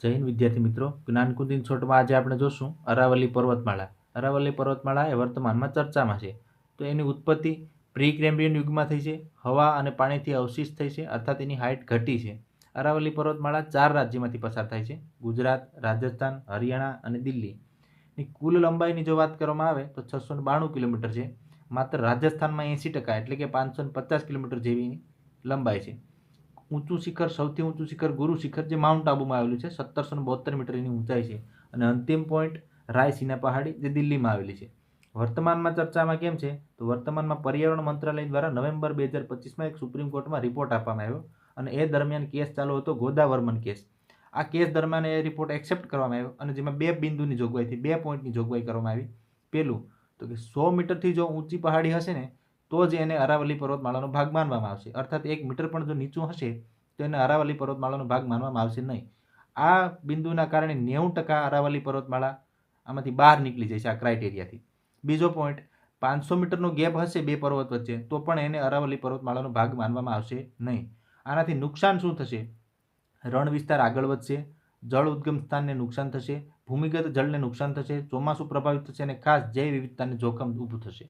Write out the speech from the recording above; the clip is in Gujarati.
જય હિન્દ વિદ્યાર્થી મિત્રો, જ્ઞાનકુંજ ઇન શોર્ટમાં આજે આપણે જોશું અરાવલી પર્વતમાળા. અરાવલી પર્વતમાળા એ વર્તમાનમાં ચર્ચામાં છે. તો એની ઉત્પત્તિ પ્રી કેમ્બ્રિયન યુગમાં થઈ છે. હવા અને પાણીથી અવશિષ્ટ થઈ છે, અર્થાત એની હાઇટ ઘટી છે. અરાવલી પર્વતમાળા 4 રાજ્યમાંથી પસાર થાય છે: ગુજરાત, રાજસ્થાન, હરિયાણા અને દિલ્હી. ની કુલ લંબાઈની જો વાત કરવામાં આવે તો 692 કિલોમીટર છે. માત્ર રાજસ્થાનમાં 80% એટલે કે 550 કિલોમીટર જેવી લંબાઈ છે. ઊંચું શિખર, સૌથી ઊંચું શિખર ગુરુ શિખર, જે માઉન્ટ આબુમાં આવેલું છે, 1772 મીટર એની ઊંચાઈ છે. અને અંતિમ પોઈન્ટ રાયસીના પહાડી, જે દિલ્હીમાં આવેલી છે. વર્તમાનમાં ચર્ચામાં કેમ છે તો વર્તમાનમાં પર્યાવરણ મંત્રાલય દ્વારા નવેમ્બર 2025માં એક સુપ્રીમ કોર્ટમાં રિપોર્ટ આપવામાં આવ્યો અને એ દરમિયાન કેસ ચાલુ હતો, ગોદાવર્મન કેસ. આ કેસ દરમિયાન એ રિપોર્ટ એક્સેપ્ટ કરવામાં આવ્યો અને જેમાં 2 બિંદુની જોગવાઈથી 2 પોઈન્ટની જોગવાઈ કરવામાં આવી. પહેલું તો કે 100 મીટરથી જો ઊંચી પહાડી હશે ને તો જ એને અરાવલી પર્વતમાળાનો ભાગ માનવામાં આવશે, અર્થાત 1 મીટર પણ જો નીચું હશે તો એને અરાવલી પર્વતમાળાનો ભાગ માનવામાં આવશે નહીં. આ બિંદુના કારણે 90% અરાવલી પર્વતમાળા આમાંથી બહાર નીકળી જાય છે આ ક્રાઇટેરિયાથી. બીજો પોઈન્ટ, 500 મીટરનો ગેપ હશે બે પર્વત વચ્ચે તો પણ એને અરાવલી પર્વતમાળાનો ભાગ માનવામાં આવશે નહીં. આનાથી નુકસાન શું થશે? રણ વિસ્તાર આગળ વધશે, જળ ઉદ્ગમ સ્થાનને નુકસાન થશે, ભૂમિગત જળને નુકસાન થશે, ચોમાસું પ્રભાવિત થશે અને ખાસ જૈવ વિવિધતાને જોખમ ઊભું થશે.